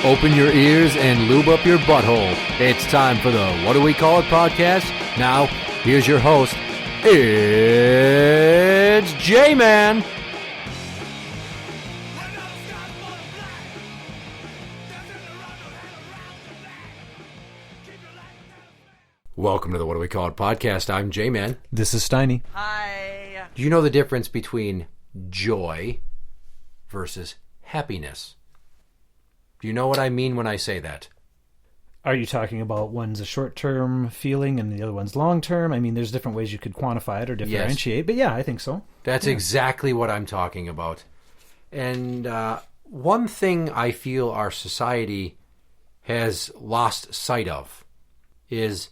Open your ears and lube up your butthole. It's time for the What Do We Call It podcast. Now, here's your host. It's Jmann. Welcome to the What Do We Call It podcast. I'm Jmann. This is Steiny. Hi. Do you know the difference between joy versus happiness? Do you know what I mean when I say that? Are you talking about one's a short-term feeling and the other one's long-term? I mean, there's different ways you could quantify it or differentiate, Yes. but yeah, I think so. That's exactly what I'm talking about. And one thing I feel our society has lost sight of is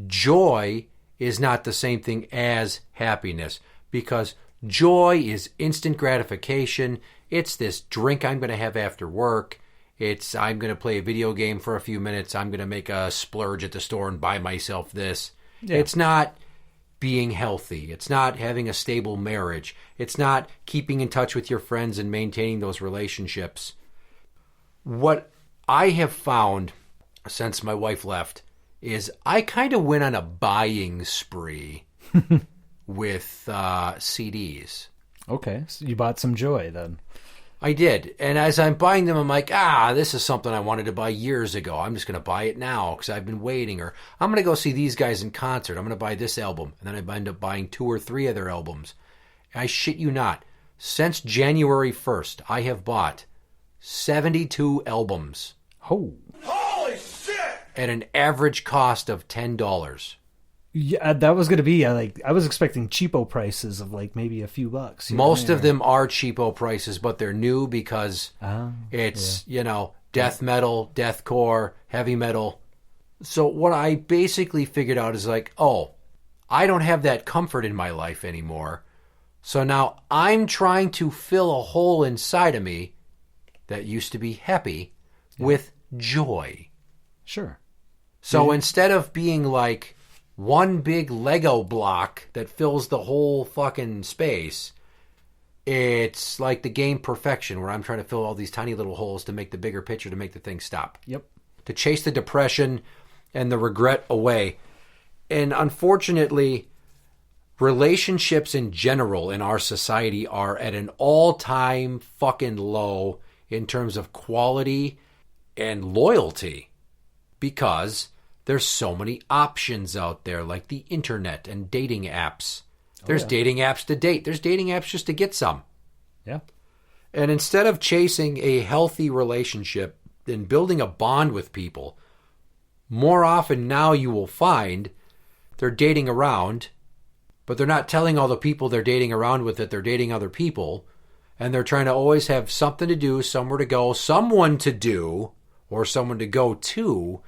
joy is not the same thing as happiness, because joy is instant gratification. It's this drink I'm going to have after work. It's I'm going to play a video game for a few minutes. I'm going to make a splurge at the store and buy myself this. Yeah. It's not being healthy. It's not having a stable marriage. It's not keeping in touch with your friends and maintaining those relationships. What I have found since my wife left is I kind of went on a buying spree with CDs. Okay, so you bought some joy then. I did. And as I'm buying them, I'm like, this is something I wanted to buy years ago. I'm just going to buy it now because I've been waiting. Or I'm going to go see these guys in concert. I'm going to buy this album. And then I end up buying 2 or 3 of their albums. I shit you not. Since January 1st, I have bought 72 albums. Oh. Holy shit! At an average cost of $10. Yeah, that was going to be, I was expecting cheapo prices of like maybe a few bucks. Most of them are cheapo prices, but they're new because it's, death metal, deathcore, heavy metal. So what I basically figured out is like, I don't have that comfort in my life anymore. So now I'm trying to fill a hole inside of me that used to be happy with joy. Sure. So instead of being like one big Lego block that fills the whole fucking space, it's like the game Perfection, where I'm trying to fill all these tiny little holes to make the bigger picture, to make the thing stop. Yep. To chase the depression and the regret away. And unfortunately, relationships in general in our society are at an all-time fucking low in terms of quality and loyalty, because there's so many options out there, like the internet and dating apps. There's dating apps to date. There's dating apps just to get some. Yeah. And instead of chasing a healthy relationship and building a bond with people, more often now you will find they're dating around, but they're not telling all the people they're dating around with that they're dating other people, and they're trying to always have something to do, somewhere to go, someone to do, or someone to go to.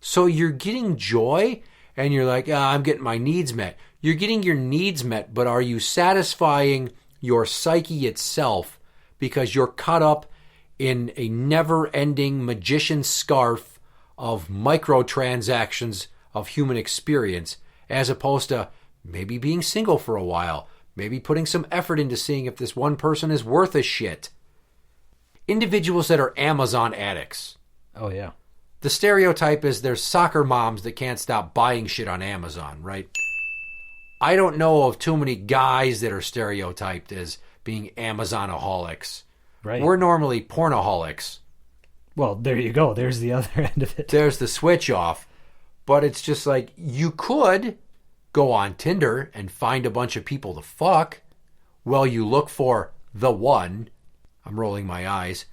So you're getting joy, and you're like, I'm getting my needs met. You're getting your needs met, but are you satisfying your psyche itself because you're caught up in a never-ending magician's scarf of microtransactions of human experience, as opposed to maybe being single for a while, maybe putting some effort into seeing if this one person is worth a shit. Individuals that are Amazon addicts. Oh, yeah. The stereotype is there's soccer moms that can't stop buying shit on Amazon, right? I don't know of too many guys that are stereotyped as being Amazonaholics. Right. We're normally pornoholics. Well, there you go. There's the other end of it. There's the switch off. But it's just like, you could go on Tinder and find a bunch of people to fuck while you look for the one. I'm rolling my eyes.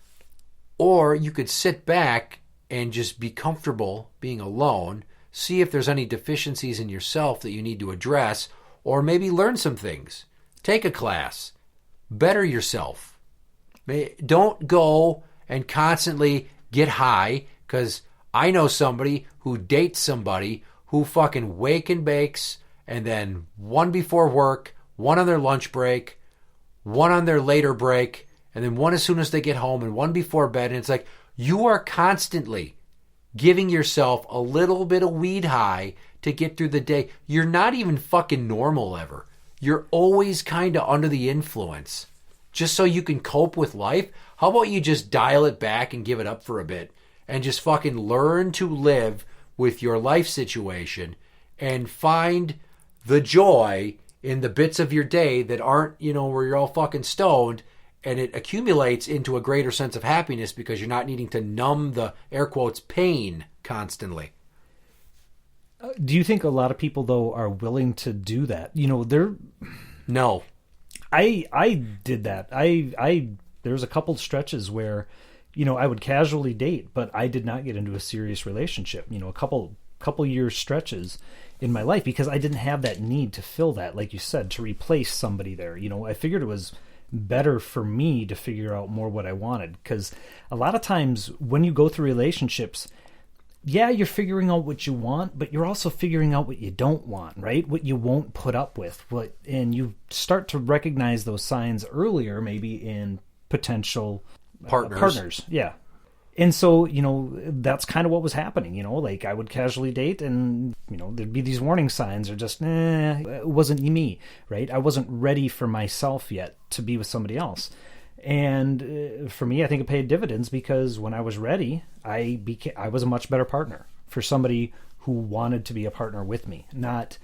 Or you could sit back and just be comfortable being alone, see if there's any deficiencies in yourself that you need to address, or maybe learn some things. Take a class. Better yourself. Don't go and constantly get high, because I know somebody who dates somebody who fucking wake and bakes, and then one before work, one on their lunch break, one on their later break, and then one as soon as they get home, and one before bed. And it's like, you are constantly giving yourself a little bit of weed high to get through the day. You're not even fucking normal ever. You're always kind of under the influence. Just so you can cope with life. How about you just dial it back and give it up for a bit? and just fucking learn to live with your life situation and find the joy in the bits of your day that aren't, where you're all fucking stoned, and it accumulates into a greater sense of happiness because you're not needing to numb the, air quotes, pain constantly. Do you think a lot of people, though, are willing to do that? They're... No. I did that. There was a couple stretches where, I would casually date, but I did not get into a serious relationship. A couple years stretches in my life because I didn't have that need to fill that, like you said, to replace somebody there. I figured it was better for me to figure out more what I wanted, because a lot of times when you go through relationships, yeah, you're figuring out what you want, but you're also figuring out what you don't want, right? What you won't put up with. And you start to recognize those signs earlier, maybe in potential partners. Yeah. And so, that's kind of what was happening, like I would casually date and, there'd be these warning signs or just, it wasn't me, right? I wasn't ready for myself yet to be with somebody else. And for me, I think it paid dividends because when I was ready, I was a much better partner for somebody who wanted to be a partner with me, not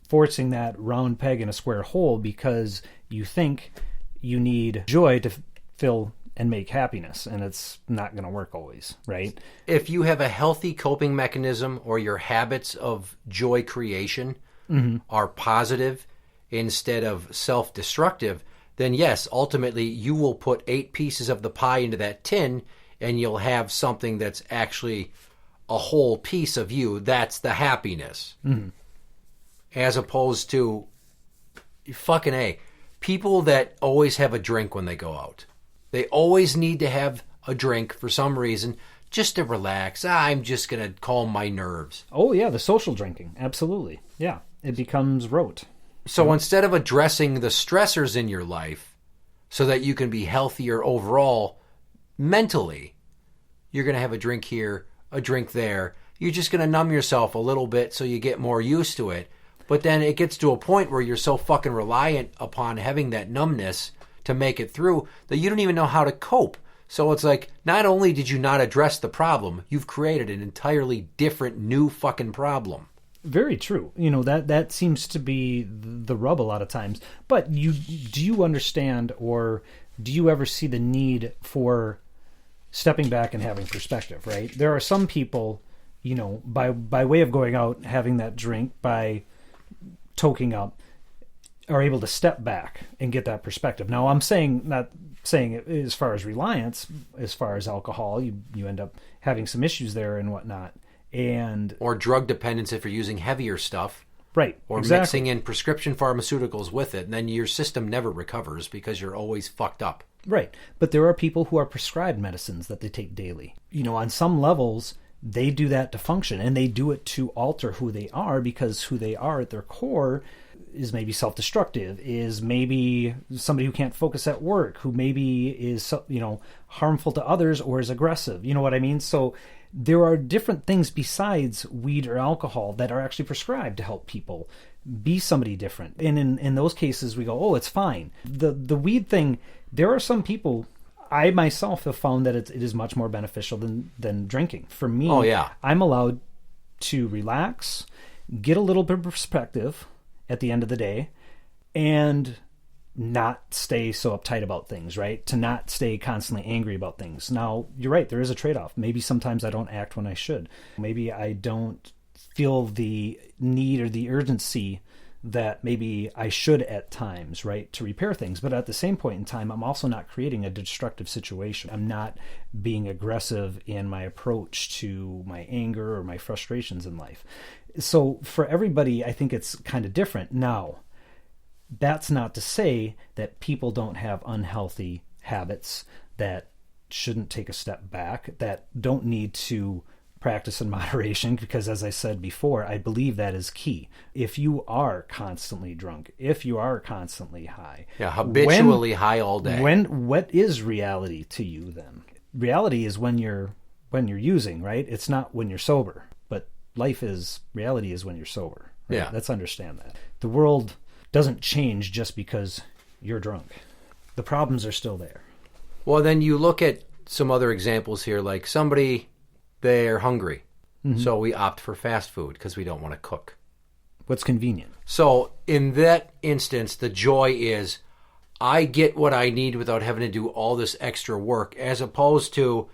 forcing that round peg in a square hole because you think you need joy to fill and make happiness, and it's not going to work always, right? If you have a healthy coping mechanism or your habits of joy creation are positive instead of self-destructive, then yes, ultimately you will put 8 pieces of the pie into that tin and you'll have something that's actually a whole piece of you. That's the happiness. Mm-hmm. As opposed to fucking A, people that always have a drink when they go out. They always need to have a drink for some reason just to relax. I'm just going to calm my nerves. Oh, yeah, the social drinking. Absolutely. Yeah, it becomes rote. So instead of addressing the stressors in your life so that you can be healthier overall mentally, you're going to have a drink here, a drink there. You're just going to numb yourself a little bit so you get more used to it. But then it gets to a point where you're so fucking reliant upon having that numbness to make it through that you don't even know how to cope. So it's like, not only did you not address the problem, you've created an entirely different new fucking problem. Very true. That seems to be the rub a lot of times. But do you understand, or do you ever see the need for stepping back and having perspective, right? There are some people, by way of going out, having that drink, by toking up, are able to step back and get that perspective. Now, I'm not saying it as far as reliance, as far as alcohol, you end up having some issues there and whatnot. Or drug dependence if you're using heavier stuff. Right. Or exactly. Mixing in prescription pharmaceuticals with it, and then your system never recovers because you're always fucked up. Right. But there are people who are prescribed medicines that they take daily. On some levels, they do that to function, and they do it to alter who they are, because who they are at their core is maybe self-destructive, is maybe somebody who can't focus at work, who maybe is, harmful to others or is aggressive. You know what I mean? So there are different things besides weed or alcohol that are actually prescribed to help people be somebody different. And in those cases, we go, oh, it's fine. The weed thing, there are some people, I myself have found that it is much more beneficial than drinking. For me, oh, yeah. I'm allowed to relax, get a little bit of perspective at the end of the day, and not stay so uptight about things, right? To not stay constantly angry about things. Now, you're right, there is a trade-off. Maybe sometimes I don't act when I should. Maybe I don't feel the need or the urgency that maybe I should at times, right, to repair things. But at the same point in time, I'm also not creating a destructive situation. I'm not being aggressive in my approach to my anger or my frustrations in life. So for everybody, I think it's kind of different. Now, that's not to say that people don't have unhealthy habits that shouldn't take a step back, that don't need to practice in moderation, because as I said before, I believe that is key. If you are constantly drunk, if you are constantly high, habitually high all day, what is reality to you then? Reality is when you're using, right? It's not when you're sober. But reality is when you're sober. Right? Yeah. Let's understand that. The world doesn't change just because you're drunk. The problems are still there. Well, then you look at some other examples here, like somebody they're hungry. So we opt for fast food because we don't want to cook. What's convenient? So in that instance, the joy is I get what I need without having to do all this extra work, as opposed to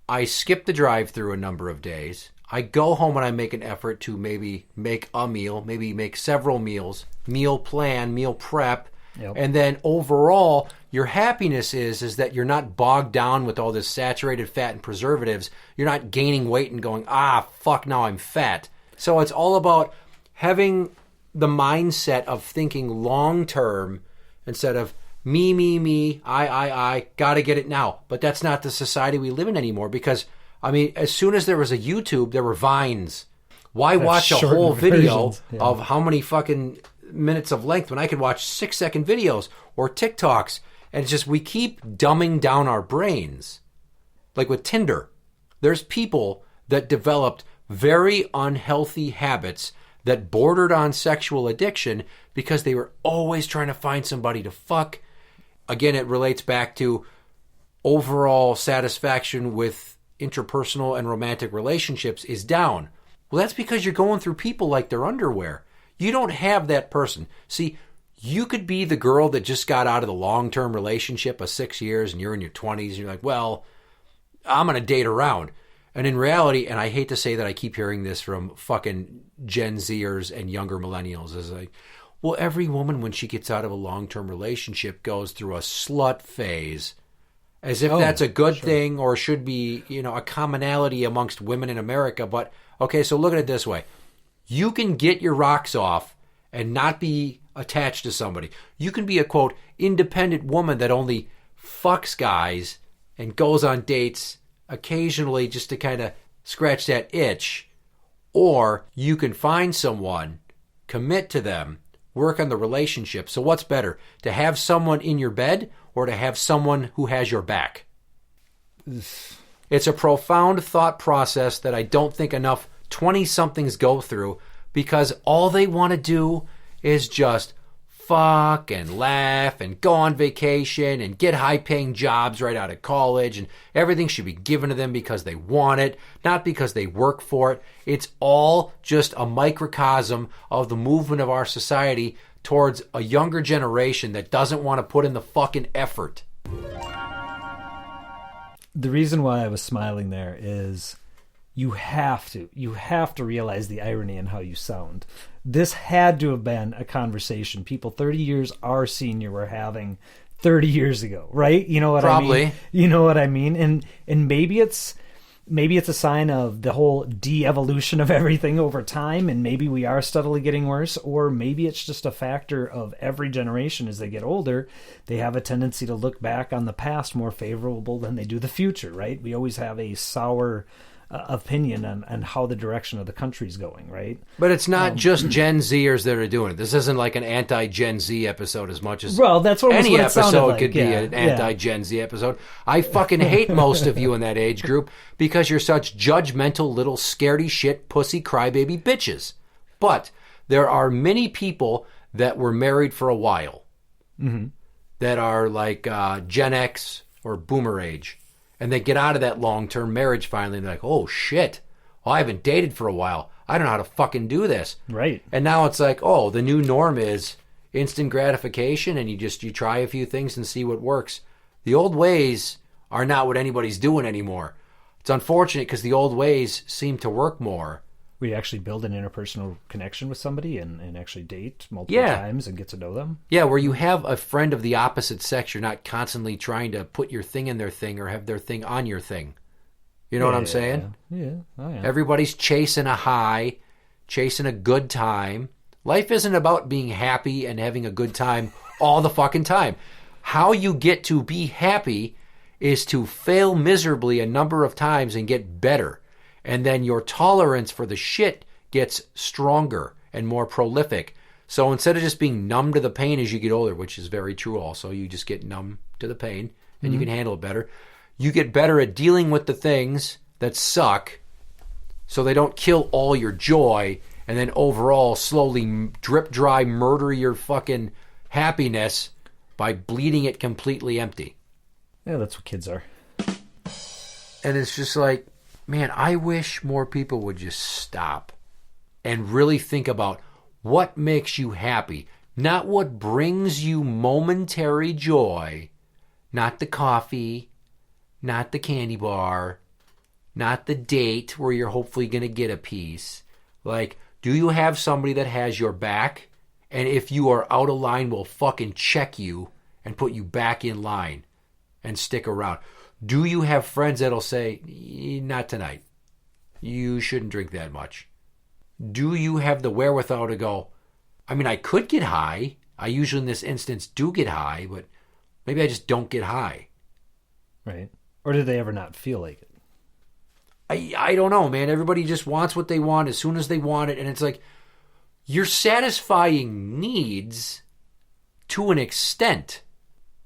I skip the drive-through a number of days. I go home and I make an effort to maybe make a meal, maybe make several meals, meal plan, meal prep. Yep. And then overall, your happiness is that you're not bogged down with all this saturated fat and preservatives. You're not gaining weight and going, fuck, now I'm fat. So it's all about having the mindset of thinking long-term instead of me, I, gotta get it now. But that's not the society we live in anymore because, I mean, as soon as there was a YouTube, there were Vines. Why watch a whole video of how many fucking minutes of length when I could watch 6-second videos or TikToks? And it's just we keep dumbing down our brains. Like with Tinder, there's people that developed very unhealthy habits that bordered on sexual addiction because they were always trying to find somebody to fuck. Again, it relates back to overall satisfaction with interpersonal and romantic relationships is down. Well, that's because you're going through people like their underwear. You don't have that person. See, you could be the girl that just got out of the long-term relationship of 6 years and you're in your 20s and you're like, well, I'm going to date around. And in reality, and I hate to say that I keep hearing this from fucking Gen Zers and younger millennials, is like, well, every woman when she gets out of a long-term relationship goes through a slut phase. As if that's a good thing or should be, a commonality amongst women in America. But, okay, so look at it this way. You can get your rocks off and not be attached to somebody. You can be a, quote, independent woman that only fucks guys and goes on dates occasionally just to kind of scratch that itch. Or you can find someone, commit to them, work on the relationship. So what's better, to have someone in your bed or to have someone who has your back? It's a profound thought process that I don't think enough 20-somethings go through because all they want to do is just fuck and laugh and go on vacation and get high-paying jobs right out of college, and everything should be given to them because they want it, not because they work for it. It's all just a microcosm of the movement of our society towards a younger generation that doesn't want to put in the fucking effort. The reason why I was smiling there is you have to realize the irony in how you sound. This had to have been a conversation people 30 years our senior were having 30 years ago, right? You know what I mean? Probably. You know what I mean? And maybe it's a sign of the whole de-evolution of everything over time, and maybe we are steadily getting worse, or maybe it's just a factor of every generation as they get older, they have a tendency to look back on the past more favorable than they do the future, right? We always have a sour opinion on how the direction of the country's going, right? But it's not just Gen Zers that are doing it. This isn't like an anti-Gen Z episode as much as that's any what it sounded episode like. could be an anti-Gen Z episode. I fucking hate most of you in that age group because you're such judgmental little scaredy shit pussy crybaby bitches. But there are many people that were married for a while that are like Gen X or Boomer age. And they get out of that long-term marriage finally, and they're like, oh, shit. Well, I haven't dated for a while. I don't know how to fucking do this. Right. And now it's like, oh, the new norm is instant gratification, and you try a few things and see what works. The old ways are not what anybody's doing anymore. It's unfortunate because the old ways seem to work more. We actually build an interpersonal connection with somebody and actually date multiple times and get to know them. Yeah, where you have a friend of the opposite sex, you're not constantly trying to put your thing in their thing or have their thing on your thing. You know what I'm saying? Yeah. Oh, yeah. Everybody's chasing a high, chasing a good time. Life isn't about being happy and having a good time all the fucking time. How you get to be happy is to fail miserably a number of times and get better. And then your tolerance for the shit gets stronger and more prolific. So instead of just being numb to the pain as you get older, which is very true also, you just get numb to the pain and you can handle it better. You get better at dealing with the things that suck so they don't kill all your joy and then overall slowly drip dry murder your fucking happiness by bleeding it completely empty. Yeah, that's what kids are. And it's just like, man, I wish more people would just stop and really think about what makes you happy, not what brings you momentary joy, not the coffee, not the candy bar, not the date where you're hopefully going to get a piece. Like, do you have somebody that has your back, and if you are out of line will fucking check you and put you back in line and stick around? Do you have friends that'll say, not tonight, you shouldn't drink that much? Do you have the wherewithal to go, I mean, I could get high. I usually in this instance do get high, but maybe I just don't get high. Right. Or did they ever not feel like it? I don't know, man. Everybody just wants what they want as soon as they want it. And it's like, you're satisfying needs to an extent,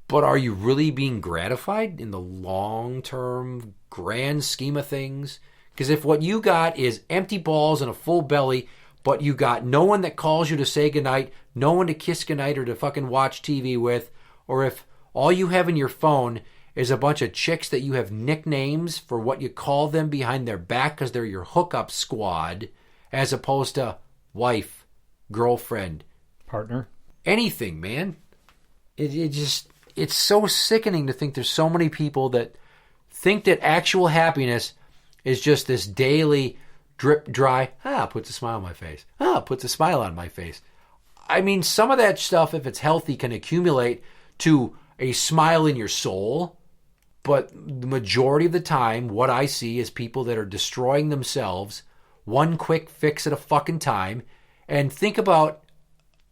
but are you really being gratified in the long-term grand scheme of things? Because if what you got is empty balls and a full belly, but you got no one that calls you to say goodnight, no one to kiss goodnight or to fucking watch TV with, or if all you have in your phone is a bunch of chicks that you have nicknames for what you call them behind their back because they're your hookup squad, as opposed to wife, girlfriend, partner, anything, man. It's so sickening to think there's so many people that think that actual happiness is just this daily drip dry, puts a smile on my face, puts a smile on my face. I mean, some of that stuff, if it's healthy, can accumulate to a smile in your soul. But the majority of the time, what I see is people that are destroying themselves, one quick fix at a fucking time. And think about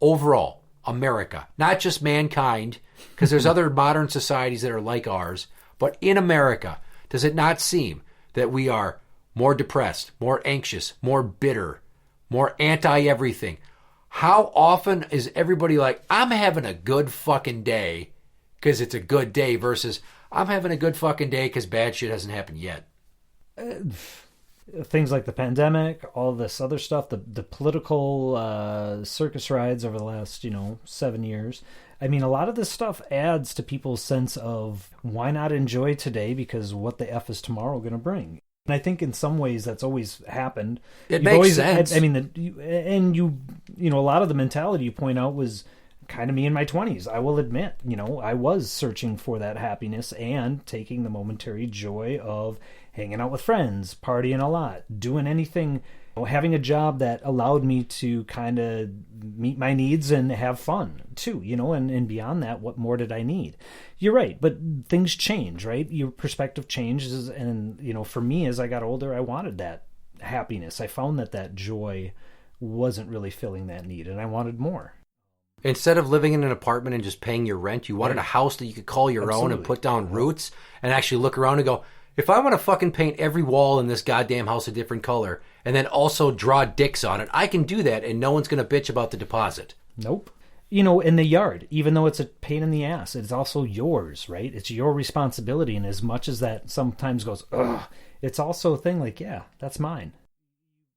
overall America, not just mankind, because there's other modern societies that are like ours, but in America, does it not seem that we are more depressed, more anxious, more bitter, more anti-everything? How often is everybody like, I'm having a good fucking day because it's a good day versus I'm having a good fucking day because bad shit hasn't happened yet? Things like the pandemic, all this other stuff, the political circus rides over the last, 7 years. I mean, a lot of this stuff adds to people's sense of why not enjoy today because what the F is tomorrow going to bring? And I think in some ways that's always happened. It makes sense. I mean, a lot of the mentality you point out was kind of me in my 20s. I will admit, I was searching for that happiness and taking the momentary joy of hanging out with friends, partying a lot, doing anything, having a job that allowed me to kind of meet my needs and have fun too, and beyond that, what more did I need? You're right, but things change, right? Your perspective changes, and, for me, as I got older, I wanted that happiness. I found that joy wasn't really filling that need, and I wanted more. Instead of living in an apartment and just paying your rent, you wanted a house that you could call your own and put down roots and actually look around and go, if I want to fucking paint every wall in this goddamn house a different color and then also draw dicks on it, I can do that and no one's going to bitch about the deposit. Nope. In the yard, even though it's a pain in the ass, it's also yours, right? It's your responsibility. And as much as that sometimes goes, ugh, it's also a thing like, yeah, that's mine.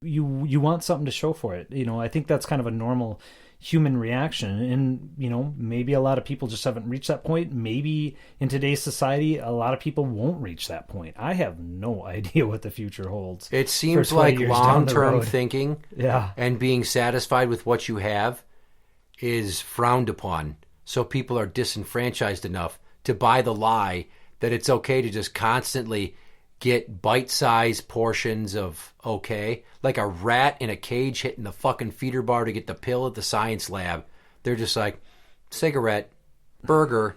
You want something to show for it. I think that's kind of a normal human reaction, and maybe a lot of people just haven't reached that point. Maybe in today's society a lot of people won't reach that point. I have no idea what the future holds. It seems like long-term thinking and being satisfied with what you have is frowned upon, so people are disenfranchised enough to buy the lie that it's okay to just constantly get bite-sized portions of okay. Like a rat in a cage hitting the fucking feeder bar to get the pill at the science lab. They're just like, cigarette, burger,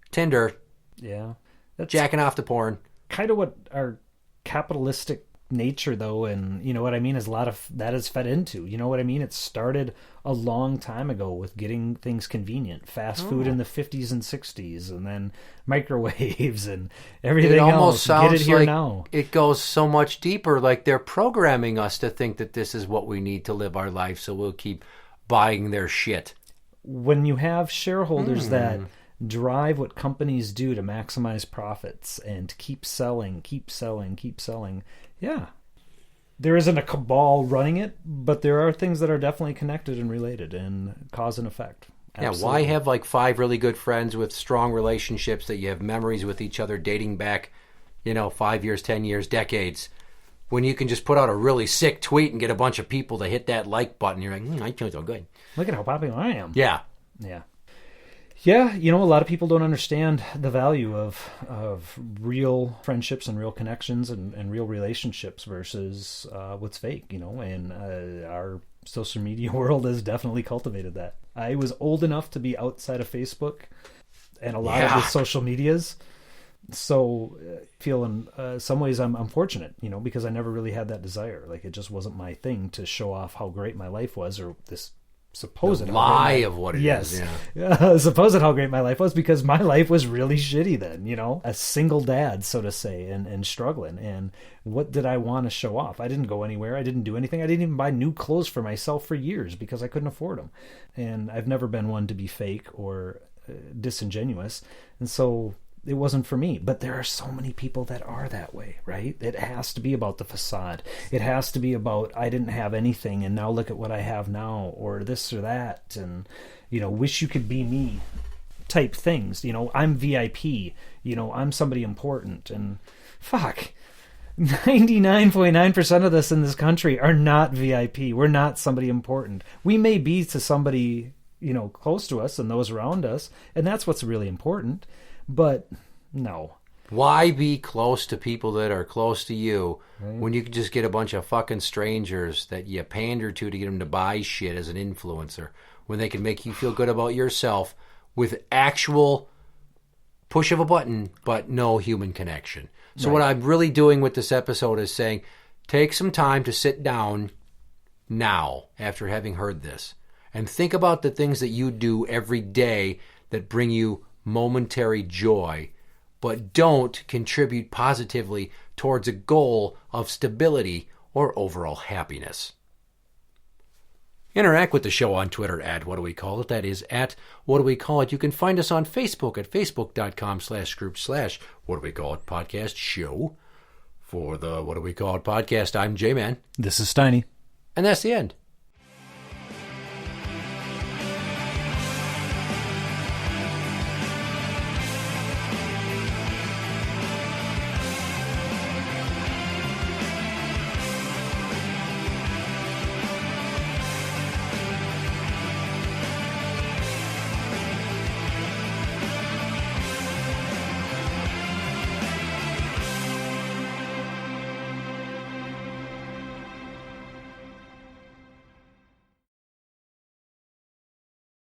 Tinder. Yeah. That's jacking off to porn. Kind of what our capitalistic nature, though, and what I mean, is a lot of that is fed into. You know what I mean? It started a long time ago with getting things convenient. Fast food in the 50s and 60s, and then microwaves and everything else. It almost sounds get it here like now. It goes so much deeper, like they're programming us to think that this is what we need to live our life, so we'll keep buying their shit. When you have shareholders that drive what companies do to maximize profits and keep selling, yeah. There isn't a cabal running it, but there are things that are definitely connected and related and cause and effect. Absolutely. Yeah, why have like 5 really good friends with strong relationships that you have memories with each other dating back, 5 years, 10 years, decades, when you can just put out a really sick tweet and get a bunch of people to hit that like button. You're like, I feel so good. Look at how popular I am. Yeah. Yeah. Yeah, a lot of people don't understand the value of real friendships and real connections and real relationships versus what's fake, and our social media world has definitely cultivated that. I was old enough to be outside of Facebook and a lot of the social medias, so feel in some ways I'm fortunate, because I never really had that desire. Like, it just wasn't my thing to show off how great my life was, or this supposed lie of what it is. Yeah. Supposed how great my life was, because my life was really shitty then, a single dad, so to say, and struggling. And what did I want to show off? I didn't go anywhere. I didn't do anything. I didn't even buy new clothes for myself for years because I couldn't afford them. And I've never been one to be fake or disingenuous. And so it wasn't for me. But there are so many people that are that way, right? It has to be about the facade. It has to be about, I didn't have anything and now look at what I have now, or this or that, and wish you could be me type things. I'm VIP, I'm somebody important, and fuck, 99.9% of us in this country are not VIP. We're not somebody important. We may be to somebody close to us and those around us, and that's what's really important. But no. Why be close to people that are close to you when you can just get a bunch of fucking strangers that you pander to get them to buy shit as an influencer, when they can make you feel good about yourself with actual push of a button, but no human connection. So what I'm really doing with this episode is saying, take some time to sit down now after having heard this and think about the things that you do every day that bring you momentary joy, but don't contribute positively towards a goal of stability or overall happiness. Interact with the show on Twitter at What Do We Call It? That is at What Do We Call It? You can find us on Facebook at facebook.com/group/What Do We Call It podcast show. For the What Do We Call It podcast, I'm Jmann. This is Steiny. And that's the end.